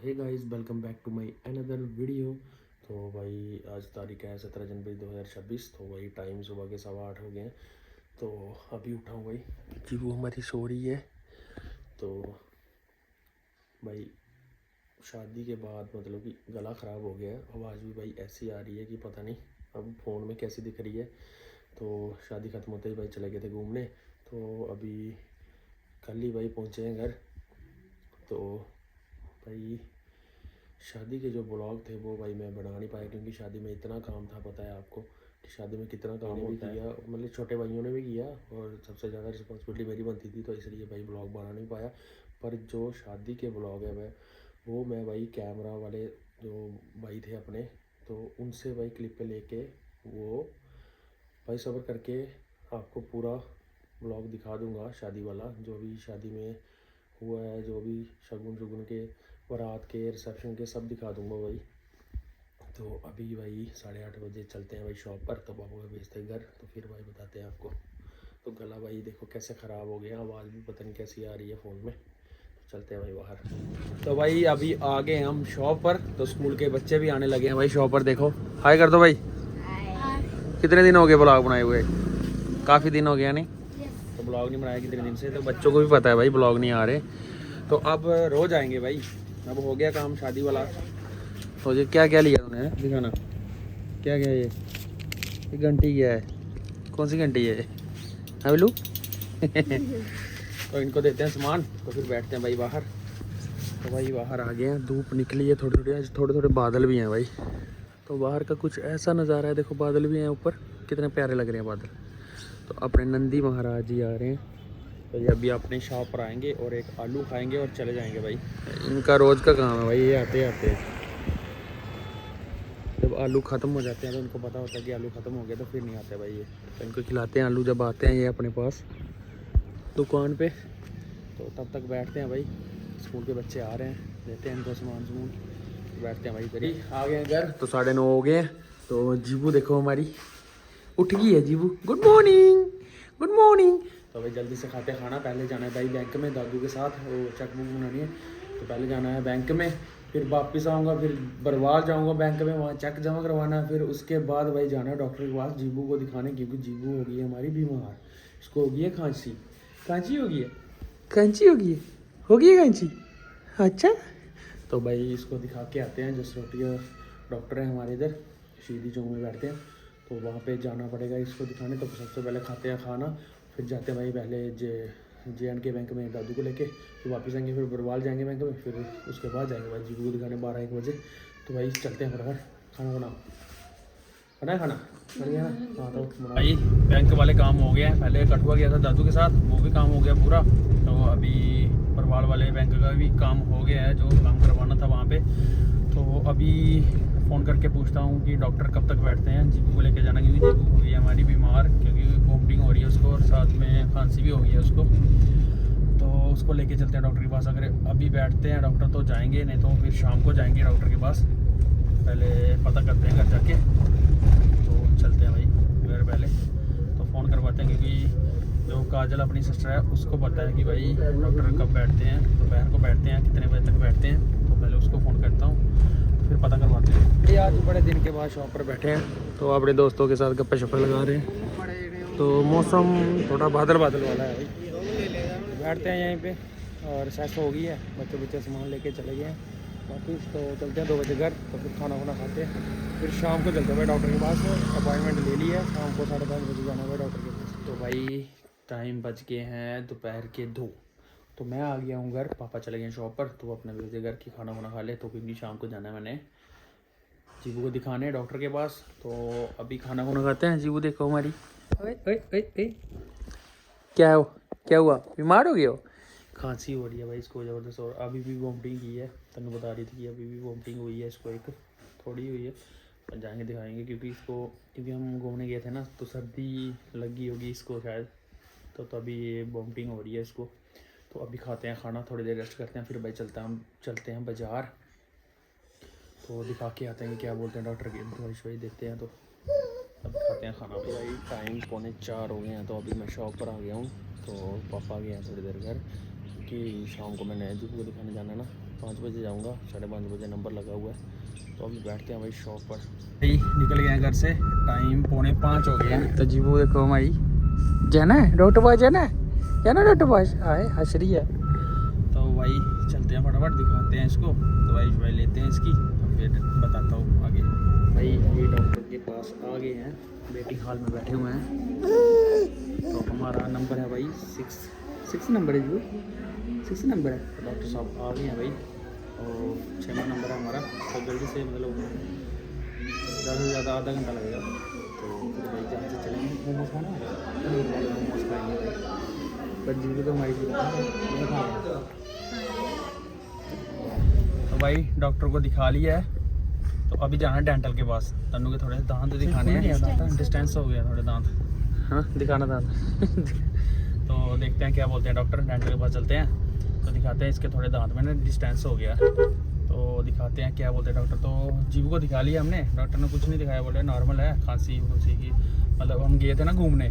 Hey guys, welcome back to my another video. तो भाई आज तारीख है 17 जनवरी 2026। तो भाई टाइम सुबह के 8:15 हो गए हैं। तो अभी उठा हूँ भाई जी, वो हमारी सो रही है। तो भाई शादी के बाद मतलब कि गला ख़राब हो गया है, आवाज़ भी भाई ऐसी आ रही है कि पता नहीं अब फ़ोन में कैसी दिख रही है। तो शादी ख़त्म होते ही भाई चले गए थे घूमने। तो अभी कल ही भाई पहुँचे हैं घर। तो भाई शादी के जो ब्लॉग थे वो भाई मैं बना नहीं पाया, क्योंकि शादी में इतना काम था। पता है आपको कि शादी में कितना काम होता है। मतलब छोटे भाइयों ने भी किया और सबसे ज़्यादा रिस्पॉन्सिबिलिटी मेरी बनती थी, तो इसलिए भाई ब्लॉग बना नहीं पाया। पर जो शादी के ब्लॉग है वो मैं भाई कैमरा वाले जो भाई थे अपने, तो उनसे भाई क्लिप पे लेके वो भाई सब्र करके आपको पूरा ब्लॉग दिखा दूंगा। शादी वाला जो भी शादी में हुआ है, जो भी शगुन शुगुन के, बारात के, रिसेप्शन के, सब दिखा दूंगा भाई। तो अभी भाई 8:30 बजे चलते हैं भाई शॉप पर, तो पापा को भेजते हैं घर। तो फिर भाई बताते हैं आपको। तो गला भाई देखो कैसे ख़राब हो गया, आवाज़ भी पता नहीं कैसी आ रही है फ़ोन में। तो चलते हैं भाई बाहर। तो भाई अभी आ गए हम शॉप पर। तो स्कूल के बच्चे भी आने लगे हैं भाई शॉप पर। देखो हाय कर दो भाई। कितने दिन हो गए ब्लॉग बनाए हुए? काफ़ी दिन हो गया नहीं तो ब्लॉग नहीं बनाया कितने दिन से। तो बच्चों को भी पता है भाई ब्लॉग नहीं आ रहे। तो अब रोज़ आएंगे भाई, अब हो गया काम शादी वाला। तो ये क्या क्या लिया तूने दिखाना, क्या क्या है ये घंटी क्या है? कौन सी घंटी है हाँ बिल्लू? तो इनको देते हैं सामान, तो फिर बैठते हैं भाई बाहर। तो भाई बाहर आ गए हैं, धूप निकली है थोड़ी थोड़ी, आज थोड़े थोड़े बादल भी हैं भाई। तो बाहर का कुछ ऐसा नज़ारा है, देखो बादल भी हैं ऊपर, कितने प्यारे लग रहे हैं बादल। तो अपने नंदी महाराज जी आ रहे हैं। तो ये अभी अपने शॉप पर आएंगे और एक आलू खाएंगे और चले जाएंगे भाई। इनका रोज़ का काम है भाई, ये आते आते जब आलू ख़त्म हो जाते हैं तो उनको पता होता है कि आलू ख़त्म हो गया, तो फिर नहीं आते भाई ये। तो इनको खिलाते हैं आलू जब आते हैं ये अपने पास दुकान पे। तो तब तक बैठते हैं भाई, स्कूल के बच्चे आ रहे हैं, देते हैं इनको सामान सामान, बैठते हैं भाई। करी आ गए हैं घर, तो 9:30 हो गए हैं। तो जीबू देखो हमारी उठ गई है। जीबू गुड मॉर्निंग, गुड मॉर्निंग। तो भाई जल्दी से खाते खाना, पहले जाना है भाई बैंक में दादू के साथ, वो चेक बुक बनानी है। तो पहले जाना है बैंक में, फिर वापस आऊँगा, फिर बरवाल जाऊँगा बैंक में, वहाँ चेक जमा करवाना। फिर उसके बाद भाई जाना है डॉक्टर के पास जीबू को दिखाने, क्योंकि जीबू हो गई है हमारी बीमार। इसको हो गई है खांसी, खांसी हो गई है, खांसी हो गई है, हो गई है खांसी। अच्छा तो भाई इसको दिखा के आते हैं। जसरोटिया डॉक्टर है हमारे इधर, सीधी चौक में बैठते हैं। तो वहाँ पे जाना पड़ेगा इसको दिखाने। तो सबसे पहले खाते हैं खाना, फिर जाते हैं भाई पहले JNK बैंक में दादू को लेके, फिर वापस आएंगे, फिर बरवाल जाएंगे बैंक में, फिर उसके बाद जाएंगे भाई जीबू को दिखाने 12-1 बजे। तो भाई चलते हैं फटाफट, खाना बनाओ, खाना बढ़िया ना। हाँ तो भाई बैंक वाले काम हो गया है, पहले कठुआ गया था दादू के साथ, वो भी काम हो गया पूरा। तो अभी बरवाल वाले बैंक का भी काम हो गया है, जो काम करवाना था वहाँ पे। तो अभी फ़ोन करके पूछता हूँ कि डॉक्टर कब तक बैठते हैं जीबू को लेके जाना, क्योंकि जीबू हो गई है हमारी बीमार, क्योंकि वोमिटिंग हो रही है उसको और साथ में खांसी भी हो गई है उसको। तो उसको लेके चलते हैं डॉक्टर के पास। अगर अभी बैठते हैं डॉक्टर तो जाएंगे, नहीं तो फिर शाम को जाएंगे डॉक्टर के पास। पहले पता करते हैं घर जाके, तो चलते हैं भाई घर पहले। तो फ़ोन करवाते हैं, क्योंकि जो काजल अपनी सिस्टर है उसको पता है कि भाई डॉक्टर कब बैठते हैं, दोपहर को बैठते हैं, कितने बजे तक बैठते हैं। तो पहले उसको फ़ोन करता हूँ, फिर पता करवाते हैं। ये आज बड़े दिन के बाद शॉप पर बैठे हैं, तो अपने दोस्तों के साथ गप्पे शप्पे लगा रहे हैं। तो मौसम थोड़ा बादल बादल वाला है भाई, बैठते हैं यहीं पे। और सेस हो गई है, बच्चे सामान लेके चले गए हैं वापस। तो चलते हैं 2 बजे घर, तो फिर खाना वाना खाते हैं, फिर शाम को चलते हैं भाई डॉक्टर के पास। अपॉइंटमेंट ले ली है, शाम को 5:30 बजे जाना है डॉक्टर के पास। तो भाई टाइम बज गए हैं दोपहर के 2। तो मैं आ गया हूँ घर, पापा चले गए शॉप पर। तो अपने भेजे घर की खाना वाना खा ले, तो क्योंकि शाम को जाना है मैंने जीबू को दिखाने डॉक्टर के पास। तो अभी खाना वाना खाते हैं। जीबू देखो हमारी, ओए ओए ओए ओए, क्या हो, क्या हुआ, बीमार हो गए हो? खांसी हो रही है भाई इसको ज़बरदस्त, और अभी भी वॉमिटिंग की है। तनु बता रही थी कि अभी भी वॉमिटिंग हुई है इसको, एक थोड़ी हुई है। पर जाएंगे दिखाएंगे, क्योंकि हम घूमने गए थे ना, तो सर्दी लगी होगी इसको शायद, तो तभी ये वॉमिटिंग हो रही है इसको। तो अभी खाते हैं खाना, थोड़ी देर रेस्ट करते हैं, फिर भाई चलते हैं बाज़ार। तो दिखा के आते हैं कि क्या बोलते हैं डॉक्टर की, दवाई शवाई देते हैं। तो अब खाते हैं खाना। भाई टाइम 3:45 हो गए हैं, तो अभी मैं शॉप पर आ गया हूँ। तो पापा गए हैं थोड़ी देर घर, क्योंकि शाम को मैंने जीबू को दिखाने जाना है ना। 5 बजे जाऊँगा, 5:30 बजे नंबर लगा हुआ है। तो अभी बैठते हैं भाई शॉप पर। भाई निकल गए हैं घर से, टाइम 4:45 हो गया है। तो जी वो देखो भाई जाना है डॉक्टर पास, जाना है डॉक्टर पास, आए हंस रही है। तो भाई चलते हैं फटाफट, दिखाते हैं इसको, दवाई लेते हैं इसकी, तो फिर बताता हूँ आगे। भाई अभी डॉक्टर के पास आ गए हैं, वेटिंग हॉल में बैठे हुए हैं। तो हमारा नंबर है भाई 6 नंबर है जी, 6 नंबर है। तो डॉक्टर साहब आ गए हैं भाई, और 6वां नंबर है हमारा। तो जल्दी से मतलब ज़्यादा से ज़्यादा आधा घंटा लगेगा। तो फिर भाई जहाँ से चलेंगे मोमोज खाना, मोमोज खाएंगे भाई। पर जी तो हमारी नहीं खाएंगे। तो भाई डॉक्टर को दिखा लिया है, तो अभी जाना है डेंटल के पास। तन्नू के थोड़े दांत दिखाने हैं, डिस्टेंस हो गया थोड़े दांत, हाँ दिखाना दांत। तो देखते हैं क्या बोलते हैं डॉक्टर, डेंटल के पास चलते हैं, तो दिखाते हैं इसके थोड़े दांत में ना डिस्टेंस हो गया, तो दिखाते हैं क्या बोलते हैं डॉक्टर। तो जीव को दिखा लिया हमने, डॉक्टर ने कुछ नहीं दिखाया, बोले नॉर्मल है, खांसी खुशी की, मतलब हम गए थे ना घूमने,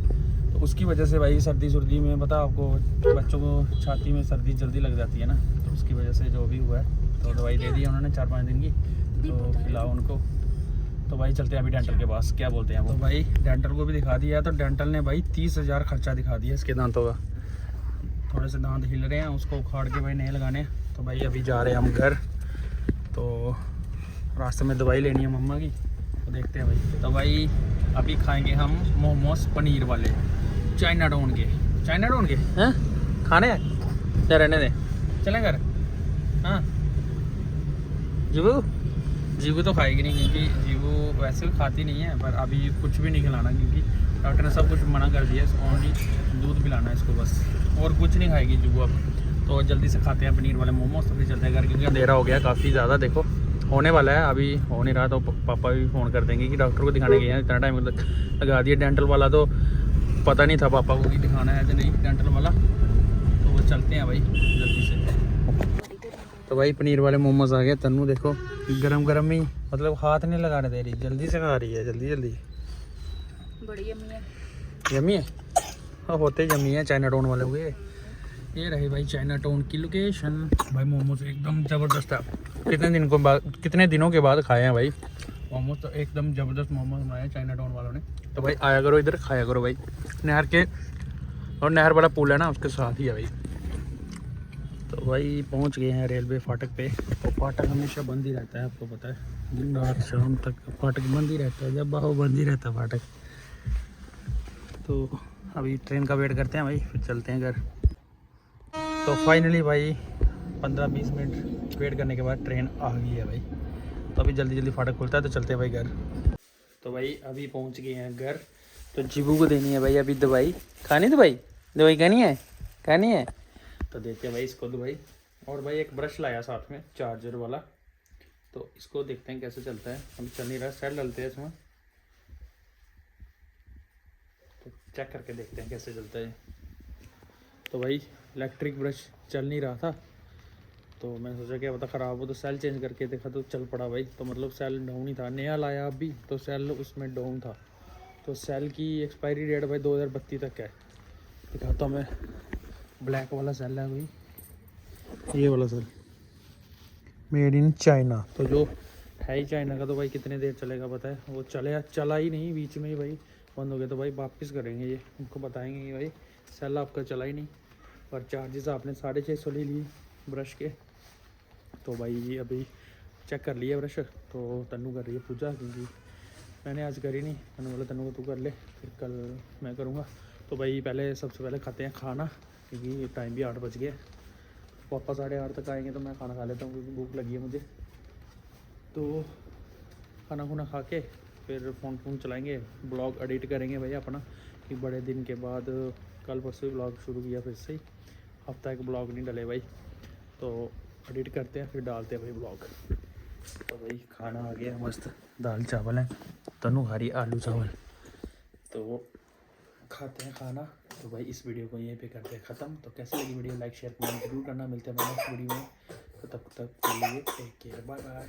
तो उसकी वजह से भाई सर्दी में पता आपको, बच्चों को छाती में सर्दी जल्दी लग जाती है ना, तो उसकी वजह से जो भी हुआ है। तो दवाई दे दी उन्होंने 4-5 दिन की, तो खिलाओ उनको। तो भाई चलते हैं अभी डेंटल के पास, क्या बोलते हैं वो। तो भाई डेंटल को भी दिखा दिया, तो डेंटल ने भाई 30,000 खर्चा दिखा दिया इसके दांतों का। थोड़े से दांत हिल रहे हैं, उसको उखाड़ के भाई नए लगाने। तो भाई अभी जा रहे हैं हम घर, तो रास्ते में दवाई लेनी है मम्मा की, तो देखते हैं भाई। तो भाई अभी खाएंगे हम मोमोज पनीर वाले, चाइना टाउन के हैं, खाने हैं या रहने दें, चलें घर। हाँ जीवू तो खाएगी नहीं, क्योंकि जीवू वैसे भी खाती नहीं है, पर अभी कुछ भी नहीं खिलाना, क्योंकि डॉक्टर ने सब कुछ मना कर दिया है, ओनली दूध पिलाना है इसको बस, और कुछ नहीं खाएगी जीवू अब। तो जल्दी से खाते हैं पनीर वाले मोमोज, तो फिर चलते हैं घर, क्योंकि अंधेरा हो गया काफ़ी ज़्यादा, देखो होने वाला है, अभी हो नहीं रहा। तो पापा भी फ़ोन कर देंगे कि डॉक्टर को दिखाने गए हैं, इतना टाइम लगा दिया। डेंटल वाला तो पता नहीं था पापा को कि दिखाना है कि नहीं डेंटल वाला, तो वो चलते हैं भाई जल्दी से। तो भाई पनीर वाले मोमोज आ गए, तन्नू देखो गरम ही, मतलब हाथ नहीं लगाने दे रही, जल्दी से खा रही है, जल्दी बड़ी यम्मी है। यम्मी है, हाँ होते यम्मी है, चाइना टाउन वाले हुए। ये रहे भाई चाइना टाउन की लोकेशन। भाई मोमोज एकदम ज़बरदस्त है, कितने दिनों के बाद खाए हैं भाई मोमोज, तो एकदम ज़बरदस्त मोमोज बनाए हैं चाइना टाउन वालों ने। तो भाई आया करो इधर, खाया करो भाई, नहर के, और नहर वाला पुल है ना उसके साथ ही है भाई। तो भाई पहुंच गए हैं रेलवे फाटक पे। तो फाटक हमेशा बंद ही रहता है, आपको पता है, दिन रात शाम तक फाटक बंद ही रहता है, जब बाहो बंद ही रहता है फाटक। तो अभी ट्रेन का वेट करते हैं भाई, फिर चलते हैं घर। तो फाइनली भाई 15-20 मिनट वेट करने के बाद ट्रेन आ गई है भाई। तो अभी जल्दी फाटक खुलता है, तो चलते हैं भाई घर। तो भाई अभी पहुंच गए हैं घर। तो जीबू को देनी है भाई अभी दवाई, खानी दवाई खानी है, तो देते हैं भाई इसको दवाई। और भाई एक ब्रश लाया साथ में चार्जर वाला, तो इसको देखते हैं कैसे चलता है। हम चल नहीं रहा, सेल डालते हैं इसमें, तो चेक करके देखते हैं कैसे चलता है। तो भाई इलेक्ट्रिक ब्रश चल नहीं रहा था, तो मैं सोचा क्या पता ख़राब हो, तो सेल चेंज करके देखा तो चल पड़ा भाई। तो मतलब सेल डाउन ही था, नया लाया अभी, तो सेल उसमें डाउन था। तो सेल की एक्सपायरी डेट भाई 2032 तक है। दिखाता हूँ मैं, ब्लैक वाला सेल है भाई, ये वाला सेल मेड इन चाइना। तो जो है ही चाइना का, तो भाई कितने देर चलेगा पता है, वो चला ही नहीं, बीच में ही भाई बंद हो गया। तो भाई वापस करेंगे ये, उनको बताएंगे कि भाई सेल आपका चला ही नहीं, और चार्जेस आपने 650 ले लिए ब्रश के। तो भाई ये अभी चेक कर लिया ब्रश, तो तन्नू कर रही है पूजा, क्योंकि मैंने आज करी नहीं, मैंने बोला तन्नू को तू कर ले, फिर कल मैं करूँगा। तो भाई सबसे पहले खाते हैं खाना, क्योंकि टाइम भी 8 बज गया। पापा 8:30 तक आएंगे, तो मैं खाना खा लेता हूँ, क्योंकि भूख लगी है मुझे। तो खाना खा के फिर फ़ोन चलाएँगे, ब्लॉग एडिट करेंगे भाई अपना, कि बड़े दिन के बाद कल परसों ब्लॉग शुरू किया फिर से ही, हफ्ता एक ब्लॉग नहीं डले भाई। तो एडिट करते हैं फिर डालते हैं भाई ब्लॉग। तो भाई खाना आ गया मस्त, दाल चावल है, तन्नू खा रही है आलू चावल। तो खाते हैं खाना। तो भाई इस वीडियो को यहीं पे करते हैं ख़त्म। तो कैसी लगी वीडियो, लाइक शेयर कमेंट जरूर करना। मिलते हैं नेक्स्ट वीडियो में, तो तब तक के लिए टेक केयर, बाय बाय।